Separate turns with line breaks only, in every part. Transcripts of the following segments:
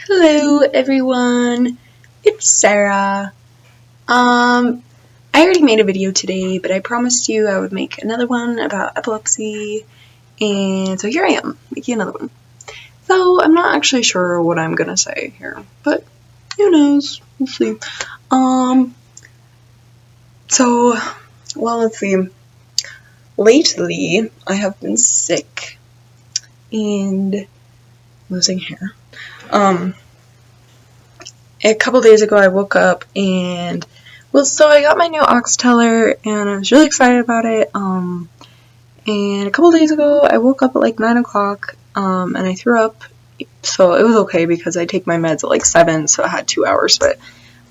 Hello everyone, it's Sarah. I already made a video today, but I promised you I would make another one about epilepsy, and so here I am, making another one. So I'm not actually sure what I'm gonna say here, but who knows, we'll see. Let's see. Lately, I have been sick and losing hair. A couple days ago I woke up and so I got my new Oxteller and I was really excited about it. And a couple days ago I woke up at like 9 o'clock and I threw up. So it was okay because I take my meds at like 7, so I had 2 hours, but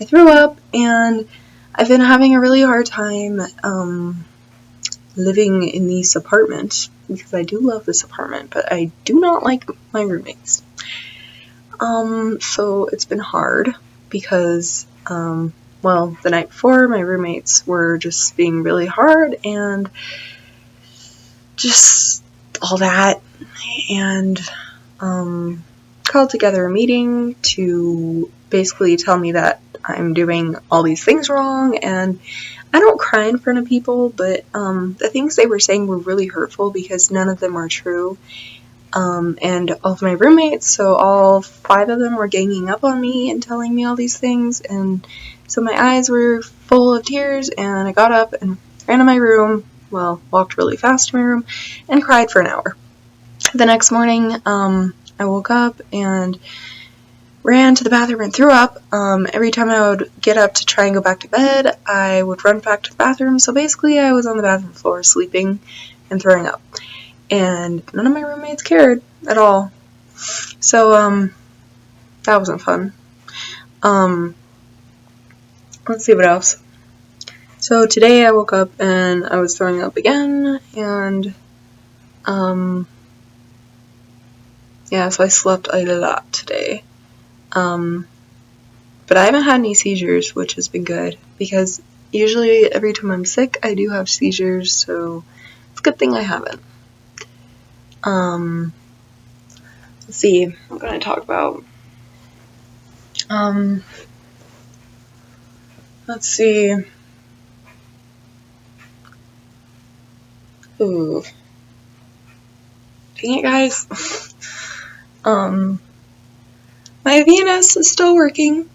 I threw up and I've been having a really hard time living in this apartment because I do love this apartment, but I do not like my roommates. So it's been hard because, the night before my roommates were just being really hard and just all that, and, called together a meeting to basically tell me that I'm doing all these things wrong, and I don't cry in front of people, but, the things they were saying were really hurtful because none of them are true. And all of my roommates, so all 5 of them were ganging up on me and telling me all these things, and so my eyes were full of tears, and I got up and ran to my room, walked really fast to my room, and cried for an hour. The next morning, I woke up and ran to the bathroom and threw up. Every time I would get up to try and go back to bed, I would run back to the bathroom, so basically I was on the bathroom floor sleeping and throwing up. And none of my roommates cared at all. So, that wasn't fun. Let's see what else. So today I woke up and I was throwing up again, and, so I slept a lot today. But I haven't had any seizures, which has been good, because usually every time I'm sick, I do have seizures, so it's a good thing I haven't. Let's see, what can I talk about? Let's see. Ooh. Dang it, guys. My VNS is still working.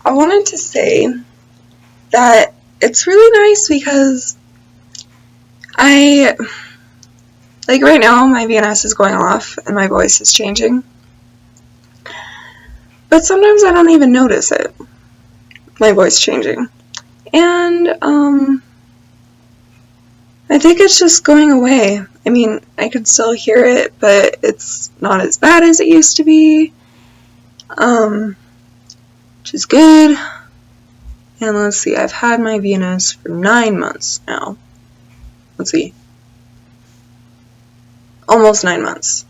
I wanted to say that it's really nice because right now my VNS is going off and my voice is changing. But sometimes I don't even notice it, my voice changing. And, I think it's just going away. I mean, I can still hear it, but it's not as bad as it used to be. Which is good. And let's see, I've had my VNS for 9 months now. Let's see. Almost 9 months.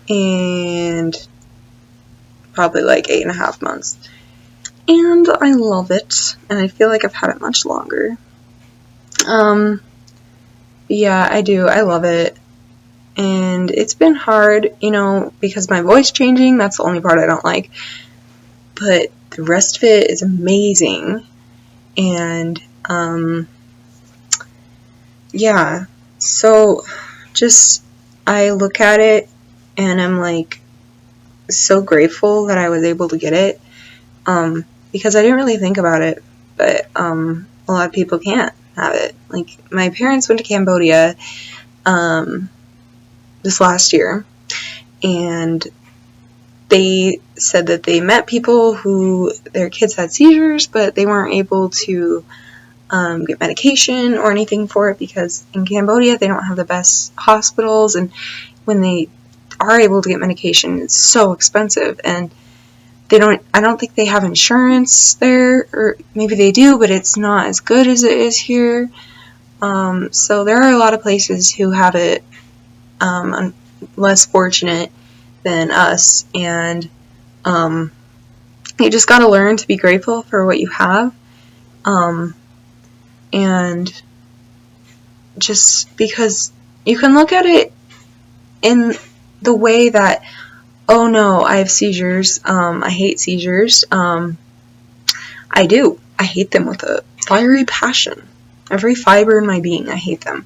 And probably like 8.5 months. And I love it. And I feel like I've had it much longer. Yeah, I do. I love it. And it's been hard, because my voice changing, that's the only part I don't like. But the rest of it is amazing. And, yeah. So, I look at it and I'm like so grateful that I was able to get it. Because I didn't really think about it, but, a lot of people can't have it. Like, my parents went to Cambodia, this last year, and they said that they met people who their kids had seizures, but they weren't able to get medication or anything for it because in Cambodia they don't have the best hospitals, and when they are able to get medication, it's so expensive, and I don't think they have insurance there, or maybe they do, but it's not as good as it is here. So there are a lot of places who have it less fortunate than us, and you just gotta learn to be grateful for what you have, and just because you can look at it in the way that oh no, I have seizures. I hate seizures. I do. I hate them with a fiery passion. Every fiber in my being, I hate them.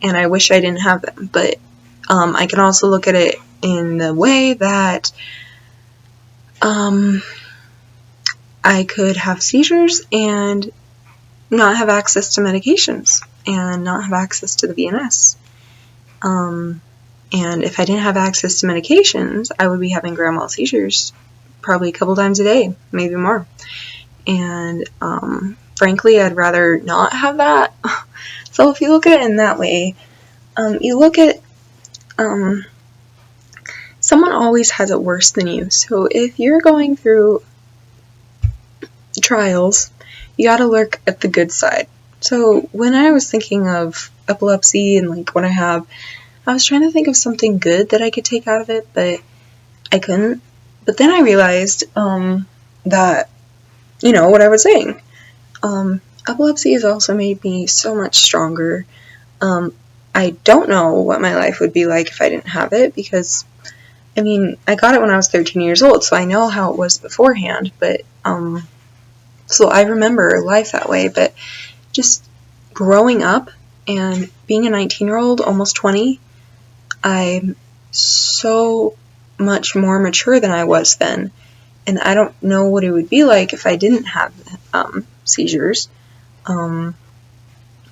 And I wish I didn't have them. But I can also look at it in the way that I could have seizures and not have access to medications and not have access to the VNS. And if I didn't have access to medications, I would be having grand mal seizures probably a couple times a day, maybe more. And frankly, I'd rather not have that. So if you look at it in that way, you look at someone always has it worse than you. So if you're going through trials, you gotta look at the good side. So when I was thinking of epilepsy and like what I was trying to think of something good that I could take out of it, but I couldn't. But then I realized that, you know, what I was saying. Epilepsy has also made me so much stronger. I don't know what my life would be like if I didn't have it, because, I mean, I got it when I was 13 years old, so I know how it was beforehand, but, so I remember life that way, but just growing up and being a 19-year-old, almost 20, I'm so much more mature than I was then, and I don't know what it would be like if I didn't have seizures,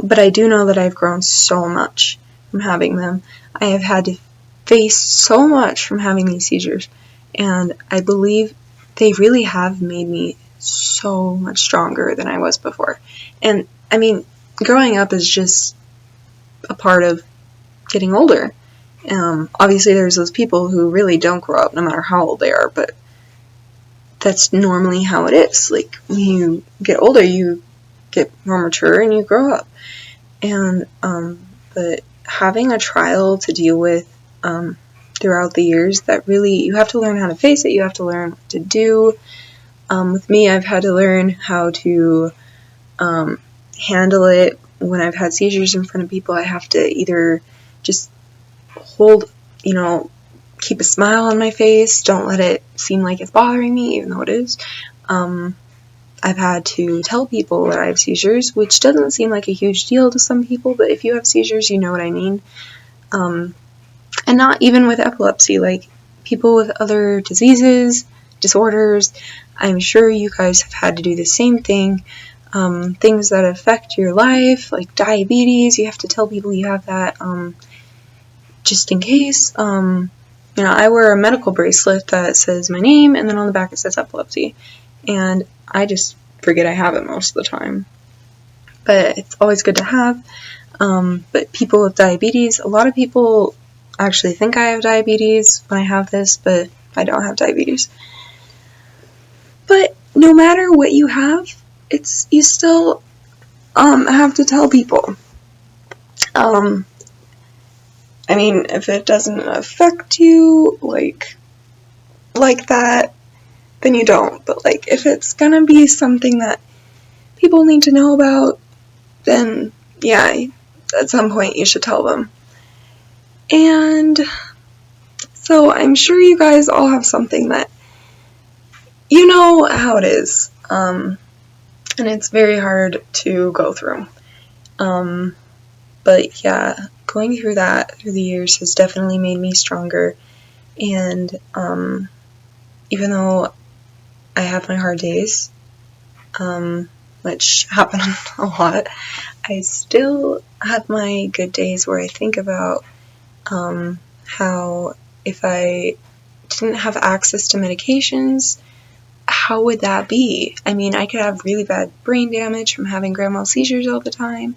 but I do know that I've grown so much from having them. I have had to face so much from having these seizures, and I believe they really have made me so much stronger than I was before. And I mean, growing up is just a part of getting older. Obviously there's those people who really don't grow up no matter how old they are, but that's normally how it is. Like, when you get older, you get more mature and you grow up. And but having a trial to deal with throughout the years, that really, you have to learn how to face it, you have to learn what to do. With me, I've had to learn how to handle it. When I've had seizures in front of people, I have to either just hold, you know, keep a smile on my face, don't let it seem like it's bothering me, even though it is. I've had to tell people that I have seizures, which doesn't seem like a huge deal to some people, but if you have seizures, you know what I mean. And not even with epilepsy, like people with other diseases, disorders, I'm sure you guys have had to do the same thing. Things that affect your life, like diabetes, you have to tell people you have that, just in case. You know, I wear a medical bracelet that says my name, and then on the back it says epilepsy, and I just forget I have it most of the time. But it's always good to have. But people with diabetes, a lot of people actually think I have diabetes when I have this, but I don't have diabetes. But no matter what you have, you still have to tell people. I mean, if it doesn't affect you like that, then you don't. But like, if it's gonna be something that people need to know about, then yeah, at some point you should tell them. And so I'm sure you guys all have something that, you know how it is, and it's very hard to go through. But yeah, going through that through the years has definitely made me stronger, and even though I have my hard days, which happen a lot, I still have my good days where I think about how if I didn't have access to medications, how would that be? I mean, I could have really bad brain damage from having grand mal seizures all the time.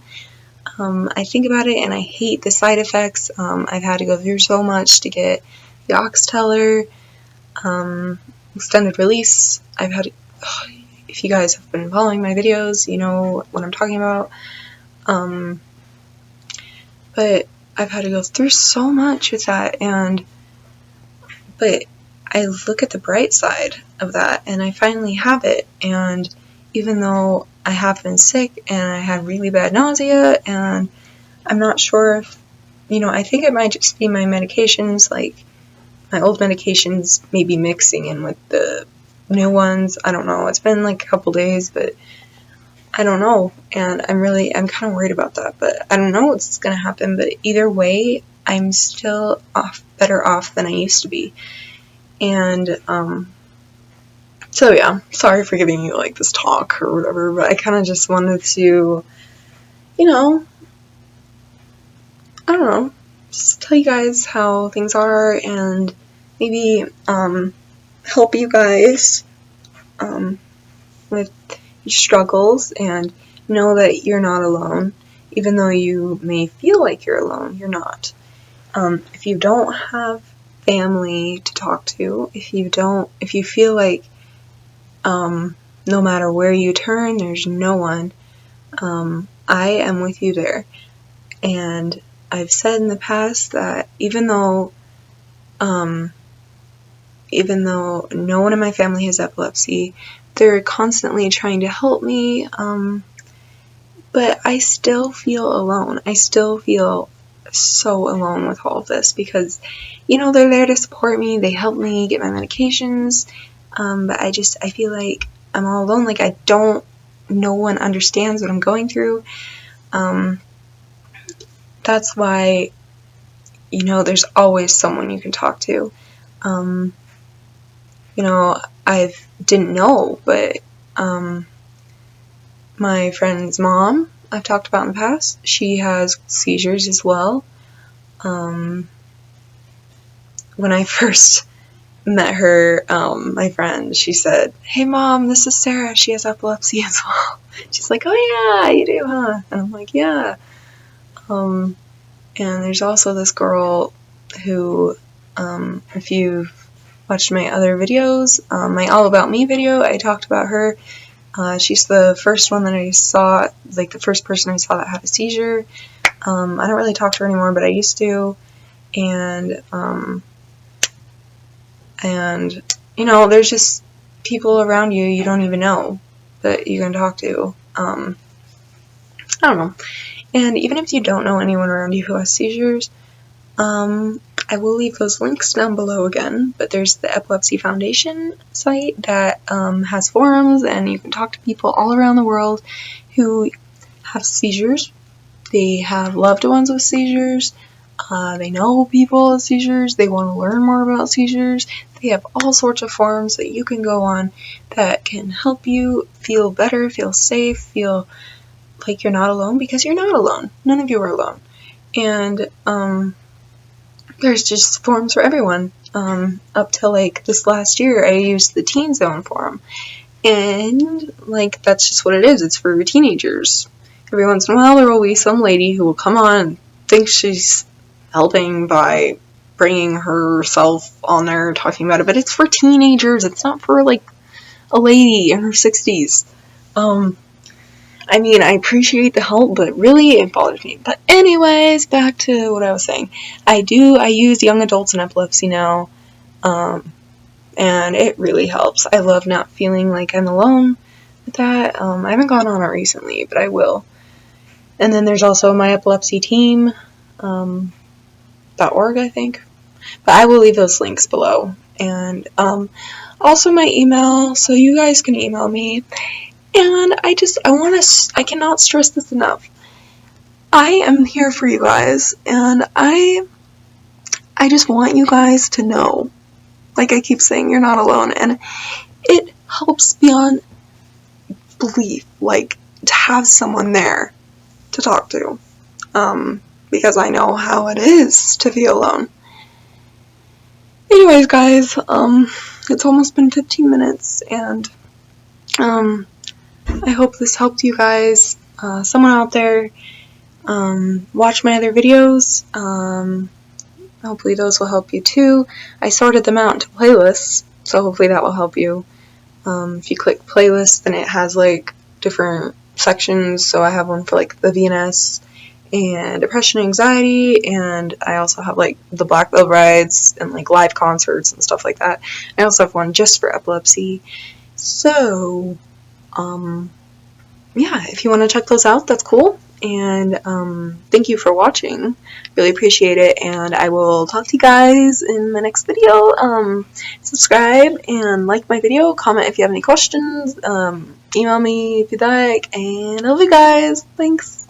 I think about it and I hate the side effects. I've had to go through so much to get the Oxteller, extended release. If you guys have been following my videos, you know what I'm talking about. But I've had to go through so much with that, but I look at the bright side of that, and I finally have it, and even though I have been sick, and I had really bad nausea, and I'm not sure if, I think it might just be my medications, like, my old medications may be mixing in with the new ones. I don't know. It's been like a couple days, but I don't know. And I'm kind of worried about that, but I don't know what's going to happen. But either way, I'm still better off than I used to be. And, so yeah, sorry for giving you like this talk or whatever, but I kind of just wanted to, you know, I don't know, just tell you guys how things are and maybe help you guys with your struggles, and know that you're not alone. Even though you may feel like you're alone, you're not. If you don't have family to talk to, if you feel like no matter where you turn, there's no one, I am with you there. And I've said in the past that even though no one in my family has epilepsy, they're constantly trying to help me, but I still feel alone. I still feel so alone with all of this because, they're there to support me, they help me get my medications, but I feel like I'm all alone, like no one understands what I'm going through. That's why, there's always someone you can talk to. I didn't know, but my friend's mom, I've talked about in the past, she has seizures as well. When I first met her, my friend, she said, "Hey mom, this is Sarah, she has epilepsy as well." She's like, "Oh yeah, you do, huh?" And I'm like, "Yeah." And there's also this girl who, if you've watched my other videos, my All About Me video, I talked about her. She's the first one that I saw, like the first person I saw that had a seizure. I don't really talk to her anymore, but I used to. And there's just people around you don't even know that you can talk to. I don't know. And even if you don't know anyone around you who has seizures, I will leave those links down below again, but there's the Epilepsy Foundation site that has forums, and you can talk to people all around the world who have seizures. They have loved ones with seizures. They know people with seizures. They want to learn more about seizures. They have all sorts of forums that you can go on that can help you feel better, feel safe, feel like you're not alone, because you're not alone. None of you are alone. And there's just forums for everyone. Up till like this last year, I used the Teen Zone forum. And like, that's just what it is. It's for teenagers. Every once in a while, there will be some lady who will come on and think she's helping by bringing herself on there talking about it, but it's for teenagers. It's not for like a lady in her 60s. I mean, I appreciate the help, but really it bothers me. But anyways, back to what I was saying. I use young adults and epilepsy now, and it really helps. I love not feeling like I'm alone with that. I haven't gone on it recently, but I will. And then there's also my epilepsy team, .org, I think. But I will leave those links below. And also my email, so you guys can email me. And I cannot stress this enough. I am here for you guys, and I just want you guys to know, like I keep saying, you're not alone, and it helps beyond belief, like, to have someone there to talk to, because I know how it is to feel alone. Anyways, guys, it's almost been 15 minutes, and, I hope this helped you guys. Someone out there, watch my other videos. Hopefully those will help you too. I sorted them out into playlists, so hopefully that will help you. If you click playlist, then it has like different sections. So I have one for like the VNS and depression and anxiety, and I also have like the Black Veil Brides and like live concerts and stuff like that. I also have one just for epilepsy. So yeah, if you want to check those out, that's cool. and thank you for watching. Really appreciate it, and I will talk to you guys in the next video. Subscribe and like my video, comment if you have any questions, email me if you'd like, and I love you guys. Thanks.